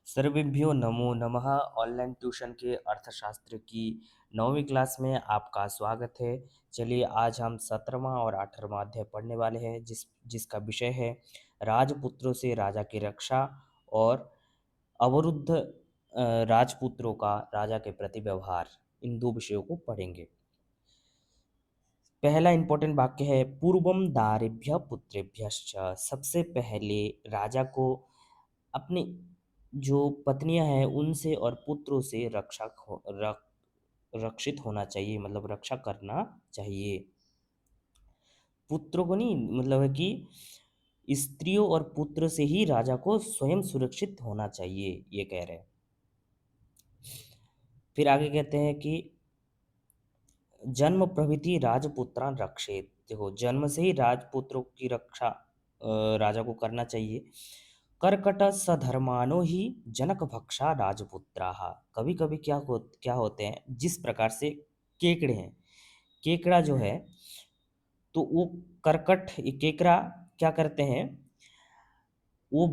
सर्वेभ्यो नमो नमः। Online tuition के अर्थशास्त्र की 9वीं क्लास में आपका स्वागत है। चलिए आज हम 17वां और 18वां अध्याय पढ़ने वाले हैं जिसका विषय है राजपुत्रों से राजा की रक्षा और अवरुद्ध राजपुत्रों का राजा के प्रति व्यवहार। इन दो विषयों को पढ़ेंगे। पहला इंपॉर्टेंट वाक्य है पूर्वम दारेभ्य पुत्रेभ्यश्च। सबसे पहले राजा को अपनी जो पत्नियां हैं उनसे और पुत्रों से रक्षित होना चाहिए, मतलब रक्षा करना चाहिए। पुत्रों को नहीं, मतलब है कि स्त्रियों और पुत्र से ही राजा को स्वयं सुरक्षित होना चाहिए, ये कह रहे हैं। फिर आगे कहते हैं कि जन्म प्रभृति राजपुत्रान रक्षेत। देखो, जन्म से ही राजपुत्रों की रक्षा राजा को करना चाहिए। कर्कट सधर्मानो ही जनक भक्षा राजपुत्राः। कभी कभी क्या होते हैं, जिस प्रकार से केकड़े हैं, केकड़ा जो है तो वो कर्कट केकड़ा क्या करते हैं, वो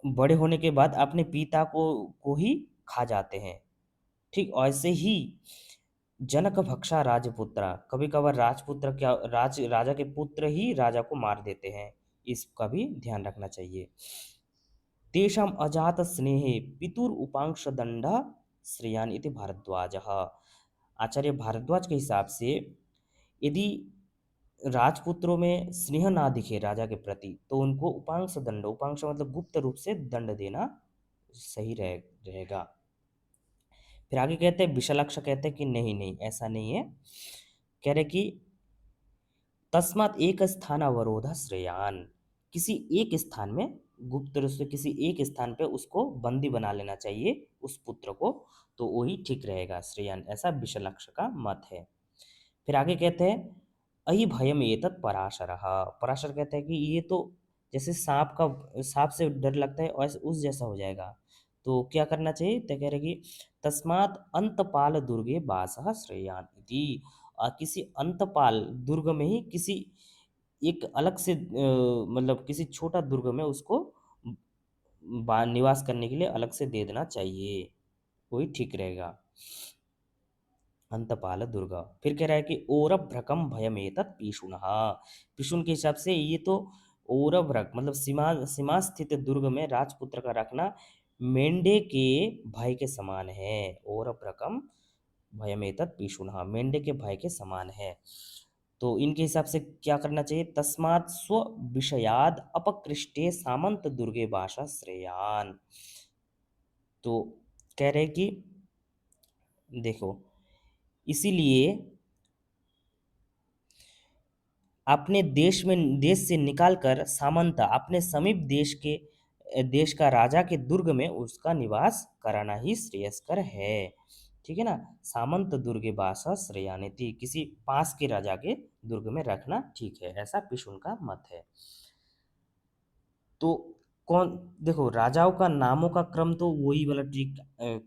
बड़े होने के बाद अपने पिता को ही खा जाते हैं। ठीक ऐसे ही जनक भक्षा राजपुत्रा, कभी कभार राजपुत्र क्या राजा के पुत्र ही राजा को मार देते हैं, इसका भी ध्यान रखना चाहिए। तेषाम अजात स्नेहे पितुर उपांश दंड श्रेयान इति भारद्वाज। आचार्य भारद्वाज के हिसाब से यदि राजपुत्रों में स्नेह ना दिखे राजा के प्रति तो उनको उपांश दंड, उपांश मतलब गुप्त रूप से दंड देना सही रहेगा। फिर आगे कहते हैं विशालाक्ष कहते हैं कि नहीं नहीं, ऐसा नहीं है। कह रहे कि तस्मात एक स्थान अवरोध श्रेयान। किसी एक स्थान में गुप्त रूप से किसी एक स्थान पे उसको बंदी बना लेना चाहिए उस पुत्र को, तो वही ठीक रहेगा श्रेयान, ऐसा विशालाक्ष का मत है। फिर आगे कहते हैं अहि भयम एतत् पराशर। पराशर कहते हैं कि ये तो जैसे सांप से डर लगता है और उस जैसा हो जाएगा, तो क्या करना चाहिए, तो कह रहे कि तस्मात् अंतपाल दुर्गे वासः श्रेयान इति। किसी अंतपाल दुर्ग में ही किसी एक अलग से मतलब किसी छोटा दुर्ग में उसको निवास करने के लिए अलग से दे देना चाहिए, वही ठीक रहेगा। अंतपाल दुर्गा। फिर कह रहा है कि ओरभ्रकम भयमेतत् पीशुनः। पीशुन के हिसाब से ये तो ओरभ्रक मतलब सीमा स्थित दुर्ग में राजपुत्र का रखना मेंढे के भय के समान है। ओरभ्रकम भयमेतत् पीशुनः, मेंढे के भय के समान है। तो इनके हिसाब से क्या करना चाहिए, तस्मात् स्व विषयाद अपकृष्टे सामंत दुर्गे भाषा श्रेयान। तो कह रहे कि देखो, इसीलिए अपने देश से निकालकर सामंत अपने समीप देश का राजा के दुर्ग में उसका निवास कराना ही श्रेयस्कर है। ठीक है ना, सामंत दुर्गे बासा श्रेयानिति, किसी पास के राजा के दुर्ग में रखना ठीक है, ऐसा पिशुन का मत है। तो कौन, देखो राजाओं का नामों का क्रम तो वही वाला ठीक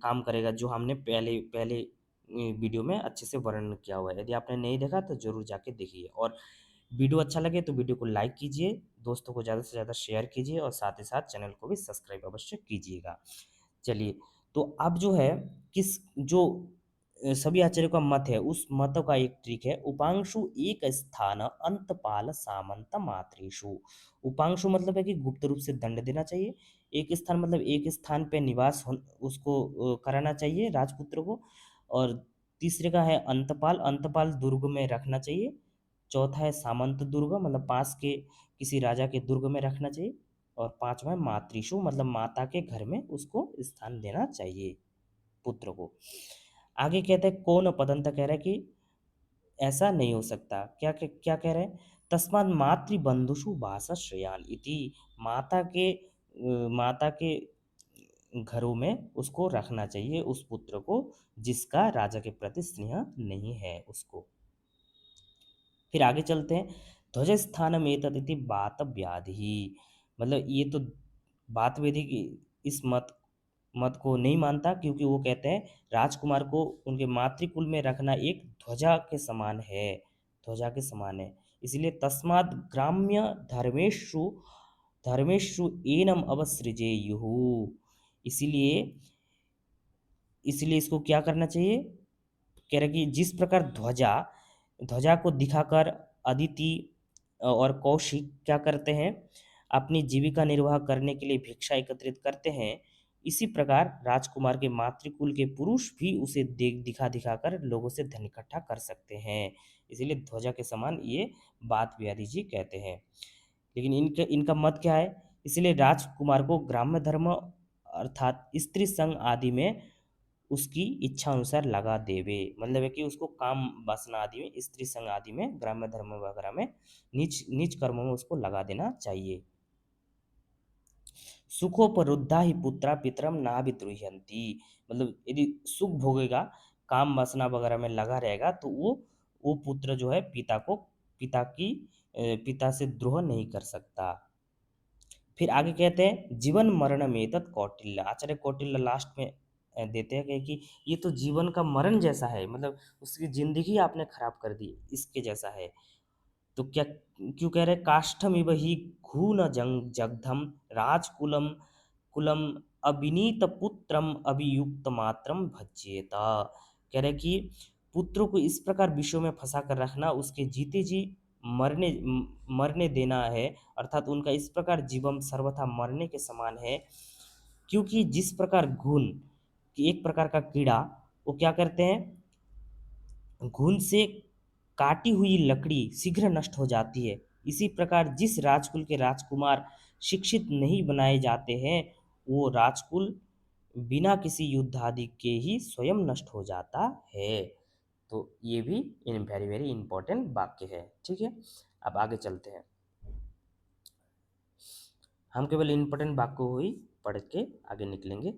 काम करेगा जो हमने पहले पहले वीडियो में अच्छे से वर्णन किया हुआ है। यदि आपने नहीं देखा तो जरूर जाके देखिए, और वीडियो अच्छा लगे तो वीडियो को लाइक कीजिए, दोस्तों को ज़्यादा से ज़्यादा शेयर कीजिए और साथ ही साथ चैनल को भी सब्सक्राइब अवश्य कीजिएगा। चलिए, तो अब जो है किस जो सभी आचार्यों का मत है उस मतों का एक ट्रिक है, उपांशु एक स्थान अंतपाल सामंत मातृषु। उपांशु मतलब है कि गुप्त रूप से दंड देना चाहिए, एक स्थान मतलब एक स्थान पे उसको कराना चाहिए राजपुत्र को, और तीसरे का है अंतपाल, अंतपाल दुर्ग में रखना चाहिए। चौथा है सामंत दुर्ग, मतलब पास के किसी राजा के दुर्ग में रखना चाहिए। और पांचवा है मातृषु, मतलब माता के घर में उसको स्थान देना चाहिए पुत्र को। आगे कहते हैं कौन पदंत, कह रहा है कि ऐसा नहीं हो सकता। क्या कह रहे हैं, तस्मात् मातृबंधुषु वासश्रेयान इति। माता के घरों में उसको रखना चाहिए उस पुत्र को जिसका राजा के प्रति स्नेह नहीं है उसको। फिर आगे चलते हैं, ध्वज स्थान में तदिति बात व्याधि। मतलब ये तो बात वेदी की इस मत को नहीं मानता, क्योंकि वो कहते हैं राजकुमार को उनके मातृकुल में रखना एक ध्वजा के समान है, ध्वजा के समान है। इसलिए तस्मात् ग्राम्य धर्मेषु धर्मेषु एनम अवसृजेयुः। इसीलिए इसलिए इसको क्या करना चाहिए? कह रहे कि जिस प्रकार ध्वजा ध्वजा को दिखाकर अदिति और कौशिक क्या करते हैं? अपनी जीविका निर्वाह करने के लिए भिक्षा एकत्रित करते हैं। इसी प्रकार राजकुमार के मातृकुल के पुरुष भी उसे देख दिखा दिखाकर लोगों से धन इकट्ठा कर सकते हैं। इसीलिए ध्वजा के समान ये बात बिहारी जी कहते हैं। लेकिन इनका इनका मत क्या है? इसलिए राजकुमार को ग्राम्य धर्म अर्थात स्त्री संघ आदि में उसकी इच्छा अनुसार लगा देवे। मतलब है कि उसको काम वासना आदि में, स्त्री संघ आदि में, ग्राम्य धर्म वगैरह में, नीच नीच कर्मों में उसको लगा देना चाहिए। सुखोपरुद्धा ही पुत्रा पितरम नाभिद्रुह्यन्ति। मतलब यदि सुख भोगेगा, काम वासना वगैरह में लगा रहेगा, तो वो पुत्र जो है पिता से द्रोह नहीं कर सकता। फिर आगे कहते हैं जीवन मरण में तत् कौटिल्य। आचार्य कौटिल्य लास्ट में देते हैं कि ये तो जीवन का मरण जैसा है, मतलब उसकी जिंदगी आपने खराब कर दी, इसके जैसा है। तो क्या क्यों कह रहे? काष्ठमिव ही घून जंग जगधम राजकुलम कुलम अविनीत पुत्रम अभियुक्त मात्रम भज्येता। कह रहे कि पुत्रों को इस प्रकार विषयों में फंसा कर रखना, उसके जीते जी मरने देना है, अर्थात उनका इस प्रकार जीवन सर्वथा मरने के समान है। क्योंकि जिस प्रकार घुन कि एक प्रकार का कीड़ा, वो क्या करते हैं? घुन से काटी हुई लकड़ी शीघ्र नष्ट हो जाती है। इसी प्रकार जिस राजकुल के राजकुमार शिक्षित नहीं बनाए जाते हैं, वो राजकुल बिना किसी युद्ध आदि के ही स्वयं नष्ट हो जाता है। तो ये भी इन वेरी वेरी इंपॉर्टेंट वाक्य है। ठीक है, अब आगे चलते हैं। हम केवल इंपॉर्टेंट वाक्य को ही पढ़ के आगे निकलेंगे।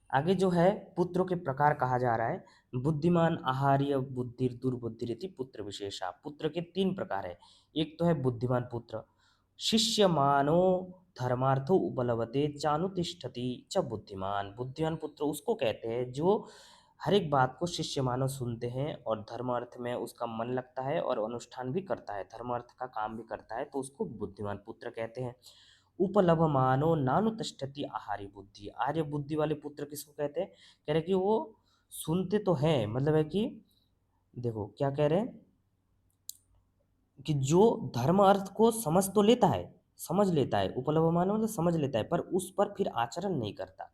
आगे जो है पुत्रों के प्रकार कहा जा रहा है। बुद्धिमान आहार्य बुद्धि दुर्बुद्धि पुत्र विशेषा। पुत्र के तीन प्रकार है। एक तो है बुद्धिमान पुत्र, शिष्य मानो धर्मार्थो उपलवते चानुतिष्ठति च बुद्धिमान। बुद्धिमान पुत्र उसको कहते हैं जो हर एक बात को शिष्य मानो सुनते हैं और धर्म अर्थ में उसका मन लगता है और अनुष्ठान भी करता है, धर्म अर्थ का काम भी करता है, तो उसको बुद्धिमान पुत्र कहते हैं। उपलभमानो नानुतिष्ठति आहारी बुद्धि। आर्य बुद्धि वाले पुत्र किसको कहते हैं? कह रहे कि वो सुनते तो हैं, मतलब है कि देखो क्या कह रहे हैं कि जो धर्म अर्थ को समझ लेता है, उपलभमानो मतलब समझ लेता है, पर उस पर फिर आचरण नहीं करता,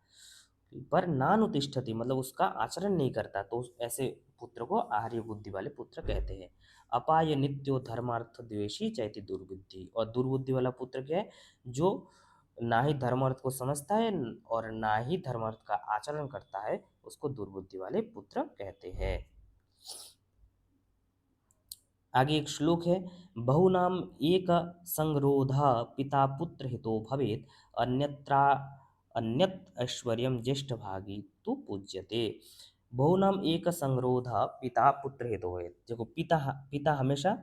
पर नानुतिष्ठति मतलब उसका आचरण नहीं करता, तो ऐसे पुत्र को आर्य बुद्धि वाले पुत्र कहते हैं। अपाय नित्यो धर्मार्थ द्वेषी चैति दुर्बुद्धि। और दुर्बुद्धि वाला पुत्र क्या है? जो ना ही धर्म अर्थ को समझता है और ना ही धर्म अर्थ का आचरण करता है, उसको दुर्बुद्धि वाले पुत्र कहते हैं। आगे एक श्लोक है, बहुनाम एक संरोध पिता पुत्र हितो भवेत अन्यत्रा अन्यत ऐश्वर्यम ज्येष्ठ भागी तो पूज्यते। बहुनाम एक संरोध पिता पुत्र हितो है। देखो पिता पिता हमेशा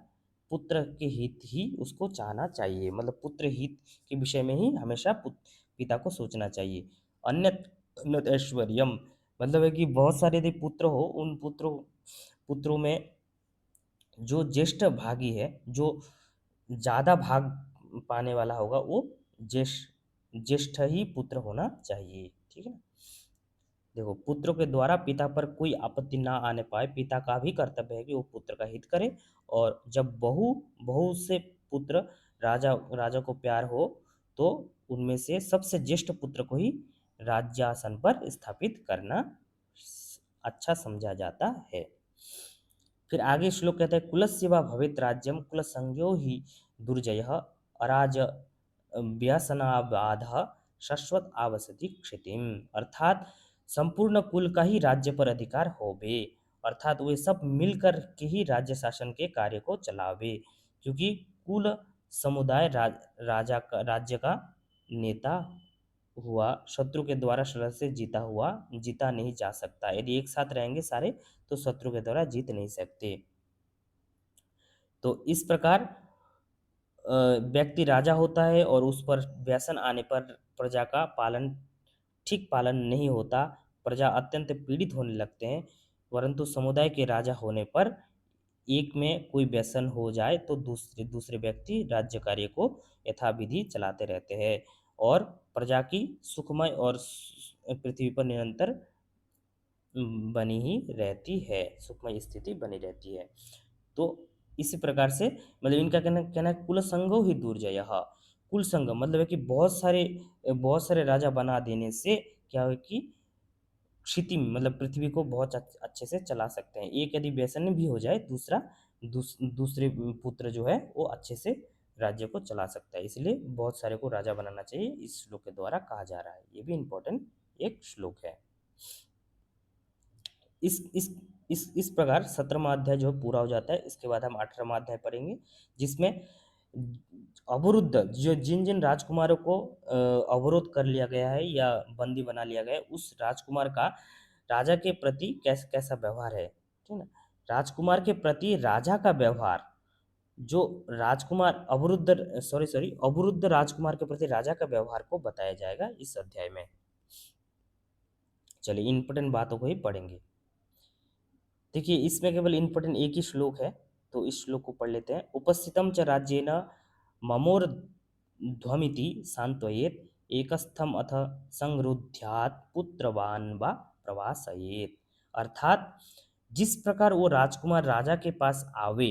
पुत्र के हित ही उसको चाहना चाहिए, मतलब पुत्र हित के विषय में ही हमेशा पिता को सोचना चाहिए। अन्यत अन्यत ऐश्वर्यम मतलब है कि बहुत सारे यदि पुत्र हो, उन पुत्रों में जो ज्येष्ठ भागी है, जो ज़्यादा भाग पाने वाला होगा, वो ज्येष्ठ ज्येष्ठ ही पुत्र होना चाहिए। ठीक है ना? देखो पुत्रों के द्वारा पिता पर कोई आपत्ति ना आने पाए, पिता का भी कर्तव्य है कि वो पुत्र का हित करे। और जब बहू बहू से पुत्र राजा राजा को प्यार हो, तो उनमें से सबसे ज्येष्ठ पुत्र को ही राज्यासन पर स्थापित करना अच्छा समझा जाता है। फिर आगे श्लोक कहता है कुलस्य वा भवेत् राज्यम कुल संज्ञो ही दुर्जय अराज व्यसनाबाध शाश्वत आवसति क्षितिम। अर्थात संपूर्ण कुल का ही राज्य पर अधिकार होवे, अर्थात वे सब मिलकर के ही राज्य शासन के कार्य को चलावे, क्योंकि कुल समुदाय राज्य का नेता हुआ शत्रु के द्वारा शरर से जीता नहीं जा सकता। यदि एक साथ रहेंगे सारे, तो शत्रु के द्वारा जीत नहीं सकते। तो इस प्रकार व्यक्ति राजा होता है और उस पर व्यसन आने पर प्रजा का ठीक पालन नहीं होता, प्रजा अत्यंत पीड़ित होने लगते हैं। परंतु समुदाय के राजा होने पर एक में कोई व्यसन हो जाए तो दूसरे दूसरे व्यक्ति राज्य कार्य को यथाविधि चलाते रहते हैं और प्रजा की सुखमय और पृथ्वी पर निरंतर बनी ही रहती है, सुखमय स्थिति बनी रहती है। तो इसी प्रकार से मतलब इनका कहना है कुल संगो ही दुर्जय। कुल संग मतलब है कि बहुत सारे राजा बना देने से क्या है कि क्षिति मतलब पृथ्वी को बहुत अच्छे से चला सकते हैं। एक यदि व्यसन भी हो जाए दूसरे पुत्र जो है वो अच्छे से राज्य को चला सकता है। इसलिए बहुत सारे को राजा बनाना चाहिए, इस श्लोक के द्वारा कहा जा रहा है। ये भी इम्पोर्टेंट एक श्लोक है। इस इस इस प्रकार 17वां अध्याय जो है पूरा हो जाता है। इसके बाद हम 18वां अध्याय पढ़ेंगे, जिसमें अवरुद्ध जो जिन-जिन राजकुमारों को अवरोध कर लिया गया है या बंदी बना लिया गया है, उस राजकुमार का राजा के प्रति कैसा व्यवहार है, ठीक है ना? राजकुमार के प्रति राजा का व्यवहार, जो राजकुमार अवरुद्ध राजकुमार के प्रति राजा का व्यवहार को बताया जाएगा इस अध्याय में। चलिए इम्पोर्टेंट बातों को ही पढ़ेंगे। देखिए इसमें केवल इम्पोर्टेंट एक ही श्लोक है, तो इस श्लोक को पढ़ लेते हैं। उपस्थितम च राज्येन ममोर्ध्वमिति सान्त्वयेत् एकस्थम अथ संरुध्यात् पुत्रवान् वा प्रवासयेत्। अर्थात जिस प्रकार वो राजकुमार राजा के पास आवे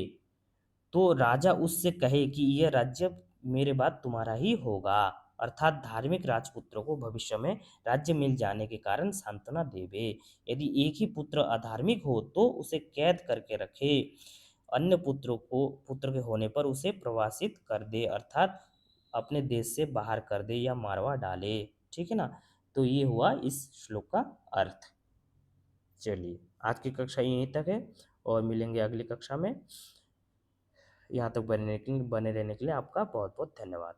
तो राजा उससे कहे कि यह राज्य मेरे बाद तुम्हारा ही होगा। अर्थात धार्मिक राजपुत्रों को भविष्य में राज्य मिल जाने के कारण सांत्वना देवे। यदि एक ही पुत्र अधार्मिक हो तो उसे कैद करके रखे, अन्य पुत्र के होने पर उसे प्रवासित कर दे, अर्थात अपने देश से बाहर कर दे या मारवा डाले। ठीक है ना? तो ये हुआ इस श्लोक का अर्थ। चलिए आज की कक्षा यहीं तक है और मिलेंगे अगली कक्षा में। यहाँ तक बने रहने के लिए आपका बहुत बहुत धन्यवाद।